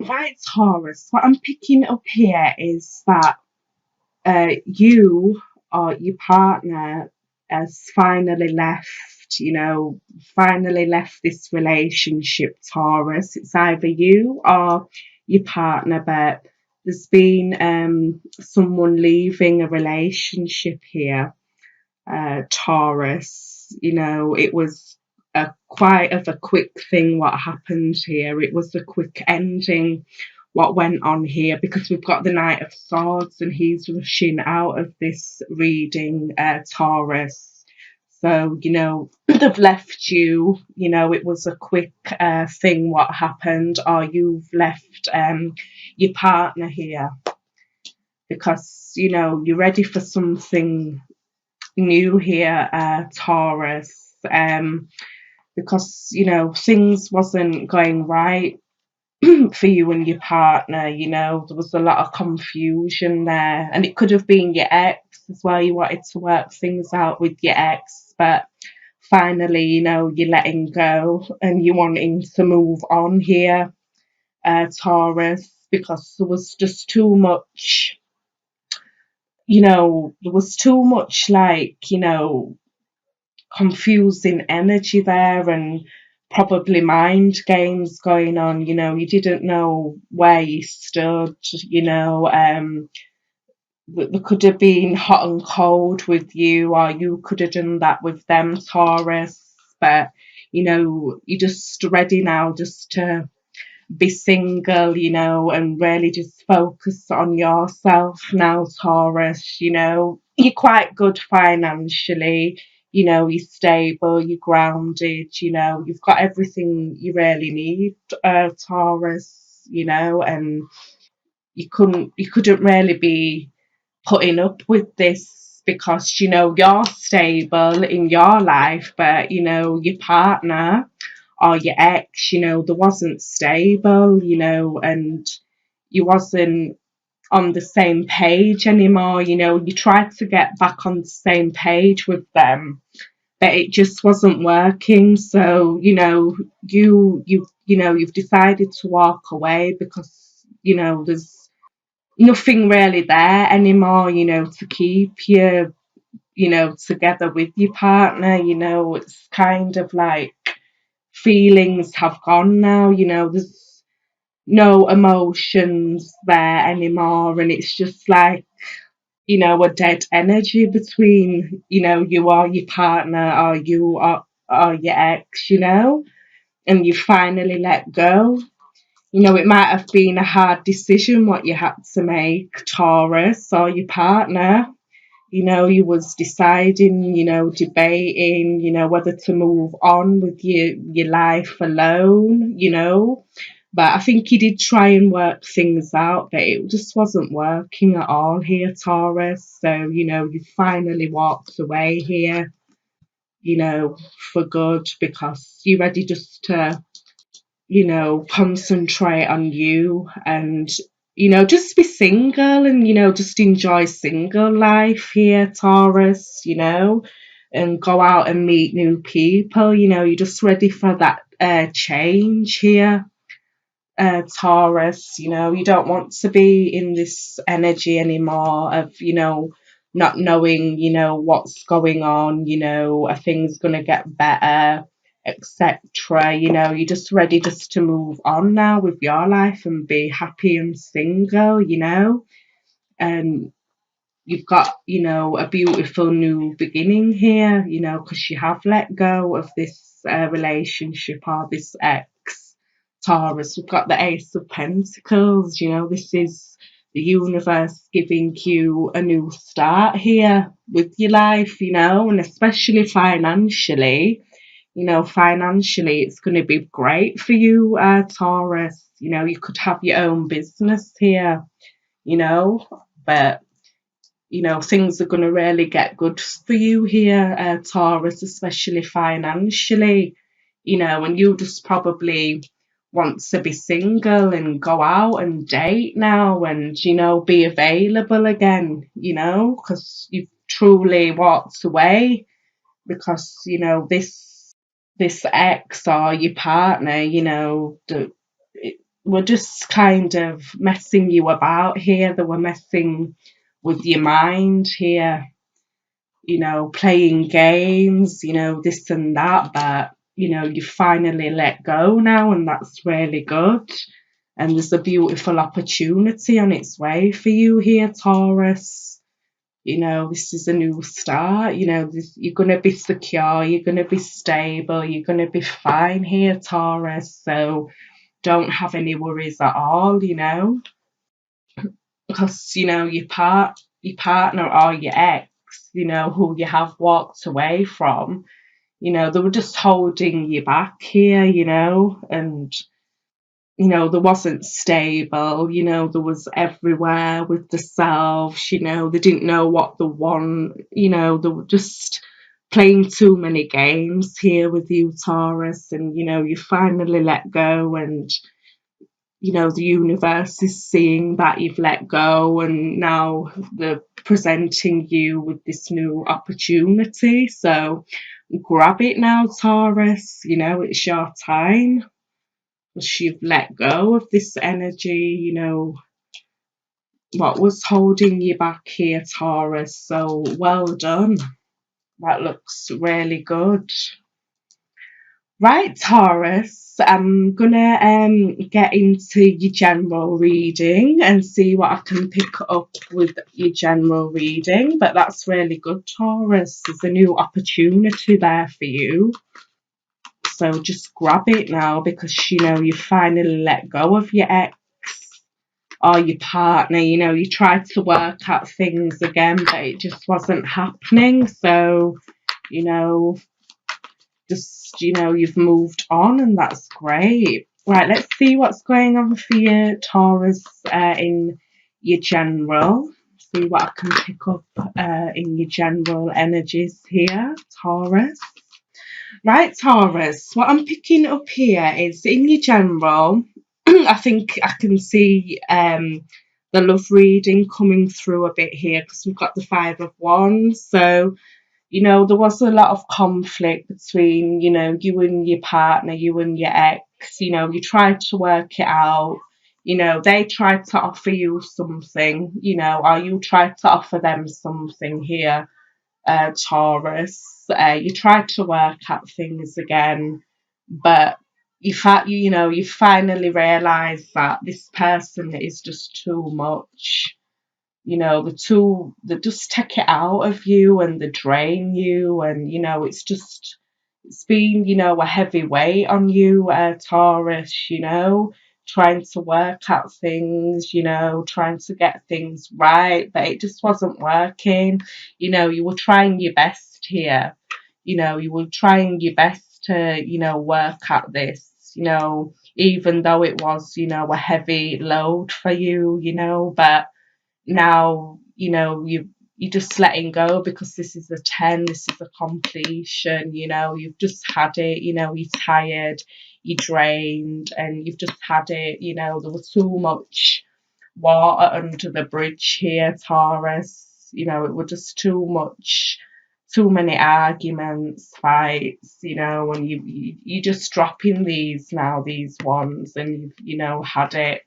Right, Taurus, what I'm picking up here is that you or your partner has finally left, finally left this relationship, Taurus. It's either you or your partner, but there's been someone leaving a relationship here, Taurus. It was quite of a quick thing what happened here. It was a quick ending what went on here because we've got the Knight of Swords and he's rushing out of this reading, Taurus. So, they've left you, it was a quick thing what happened, or you've left your partner here because, you're ready for something new here, Taurus, because things wasn't going right for you and your partner. There was a lot of confusion there, and it could have been your ex as well. You wanted to work things out with your ex, but finally, you're letting go and you're wanting to move on here, Taurus, because there was just too much. There was too much, confusing energy there and probably mind games going on. You didn't know where you stood. There could have been hot and cold with you, or you could have done that with them, Taurus. But you're just ready now just to be single, and really just focus on yourself now, Taurus. You're quite good financially, you're stable, you're grounded, you've got everything you really need, Taurus, and you couldn't really be putting up with this because you're stable in your life, but your partner or your ex, there wasn't stable, and you wasn't on the same page anymore. You tried to get back on the same page with them, but it just wasn't working. So you've decided to walk away because there's nothing really there anymore, to keep you, together with your partner. It's kind of like feelings have gone now, there's no emotions there anymore, and it's just like, a dead energy between, you or your partner, or you or your ex, and you finally let go. It might have been a hard decision what you had to make, Taurus, or your partner. You was deciding, debating, whether to move on with your life alone, But I think you did try and work things out, but it just wasn't working at all here, Taurus. So, you finally walked away here, for good because you're ready just to, concentrate on you and, just be single and, just enjoy single life here, Taurus, and go out and meet new people. You're just ready for that change here, Taurus. You don't want to be in this energy anymore of, not knowing, what's going on, are things going to get better, etc. You're just ready just to move on now with your life and be happy and single, and you've got, a beautiful new beginning here, because you have let go of this relationship or this ex, Taurus. We've got the Ace of Pentacles, this is the universe giving you a new start here with your life, and especially financially. Financially, it's going to be great for you, Taurus. You could have your own business here, but things are going to really get good for you here, Taurus, especially financially, and you just probably want to be single and go out and date now and, be available again, because you've truly walked away because, this ex or your partner, were just kind of messing you about here. They were messing with your mind here, playing games, this and that, but you finally let go now, and that's really good. And there's a beautiful opportunity on its way for you here, Taurus. This is a new start. You're going to be secure, you're going to be stable, you're going to be fine here, Taurus. So don't have any worries at all, because your partner or your ex, who you have walked away from, they were just holding you back here, and they wasn't stable, there was everywhere with themselves, they didn't know what they want, they were just playing too many games here with you, Taurus, and you finally let go, and the universe is seeing that you've let go, and now they're presenting you with this new opportunity. So grab it now, Taurus. It's your time. Because you've let go of this energy, what was holding you back here, Taurus. So well done. That looks really good. Right, Taurus, I'm gonna get into your general reading and see what I can pick up with your general reading. But that's really good, Taurus. There's a new opportunity there for you. So just grab it now, because you finally let go of your ex or your partner. You tried to work out things again, but it just wasn't happening. So, just you've moved on, and that's great. Right, let's see what's going on for you, Taurus, in your general. See what I can pick up in your general energies here, Taurus. Right, Taurus, what I'm picking up here is in your general. I think I can see the love reading coming through a bit here, because we've got the Five of Wands. So there was a lot of conflict between, you and your partner, you and your ex. You tried to work it out. They tried to offer you something, or you tried to offer them something here, Taurus. You tried to work out things again, but you finally realise that this person is just too much. They just take it out of you, and they drain you, and it's been a heavy weight on you, Taurus, trying to work out things, trying to get things right, but it just wasn't working. You were trying your best here, you were trying your best to work at this, even though it was a heavy load for you, but now you're just letting go, because this is a 10, this is a completion. You've just had it, you're tired, you're drained, and you've just had it. There was too much water under the bridge here, Taurus. It was just too much, too many arguments, fights, and you're just dropping these now, these ones, and you've had it,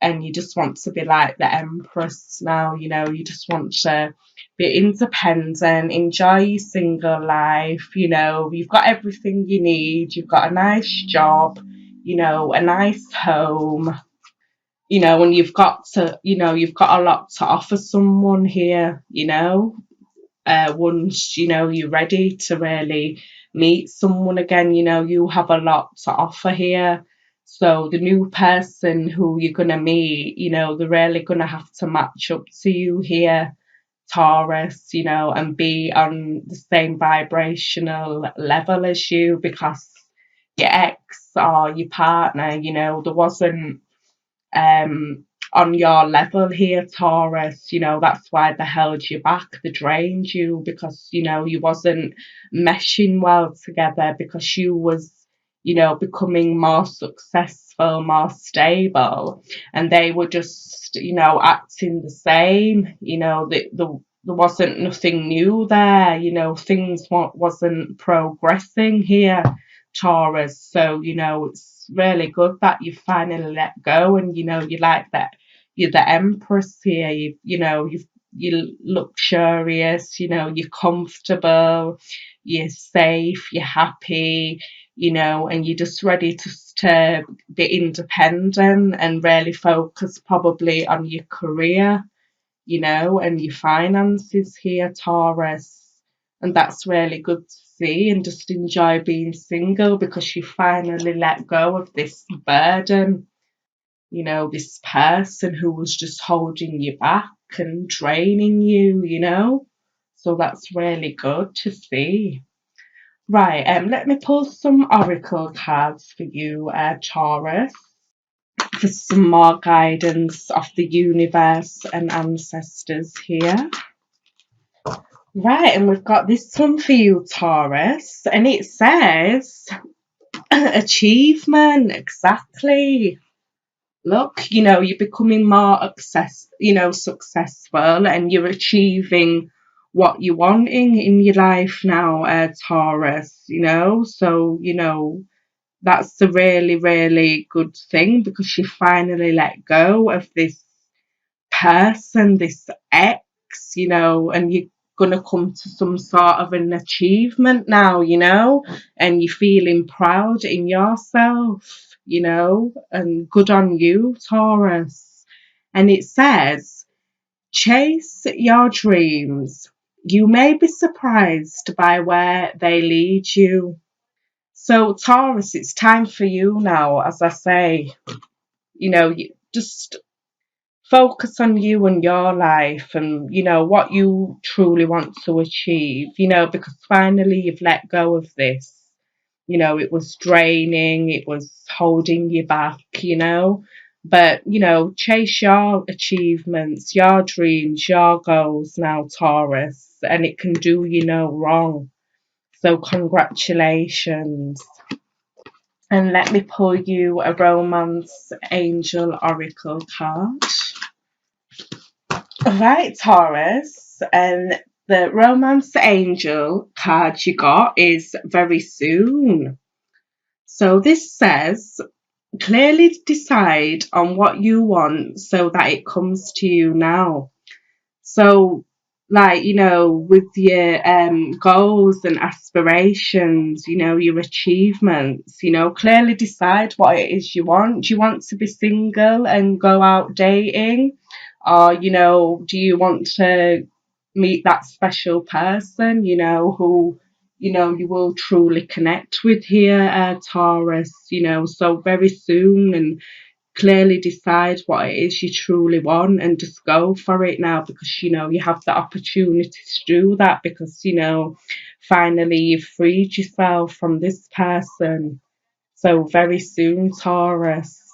and you just want to be like the Empress now. You just want to be independent, enjoy your single life. You've got everything you need, you've got a nice job, a nice home, and you've got a lot to offer someone here, once you're ready to really meet someone again. You have a lot to offer here. So the new person who you're going to meet, they're really going to have to match up to you here, Taurus, and be on the same vibrational level as you, because your ex or your partner, there wasn't on your level here, Taurus. That's why they held you back, they drained you, because you wasn't meshing well together, because you was becoming more successful, more stable, and they were just acting the same. There wasn't nothing new there. Things wasn't progressing here, Taurus. So it's really good that you finally let go, and you like that you're the empress here. You're luxurious. You're comfortable, you're safe, you're happy. And you're just ready to be independent and really focus probably on your career, and your finances here, Taurus. And that's really good to see, and just enjoy being single because you finally let go of this burden, this person who was just holding you back and draining you. So that's really good to see. Right, let me pull some oracle cards for you, Taurus, for some more guidance of the universe and ancestors here. Right, and we've got this one for you, Taurus, and it says achievement, exactly. Look, you're becoming more successful, and you're achieving what you're wanting in your life now, Taurus, so, that's a really, really good thing because you finally let go of this person, this ex, and you're going to come to some sort of an achievement now, and you're feeling proud in yourself, and good on you, Taurus. And it says, chase your dreams. You may be surprised by where they lead you. So, Taurus, it's time for you now, as I say, you just focus on you and your life, and what you truly want to achieve, because finally you've let go of this. It was draining, it was holding you back, but chase your achievements, your dreams, your goals now, Taurus, and it can do you no wrong. So congratulations. And let me pull you a romance angel oracle card. Right, Taurus, and the romance angel card you got is very soon. So this says, clearly decide on what you want so that it comes to you now. So, like, with your goals and aspirations, your achievements, clearly decide what it is you want. Do you want to be single and go out dating? Or, do you want to meet that special person, who, you will truly connect with here, Taurus, so very soon, and clearly decide what it is you truly want and just go for it now, because you have the opportunity to do that, because finally you've freed yourself from this person. So very soon, Taurus.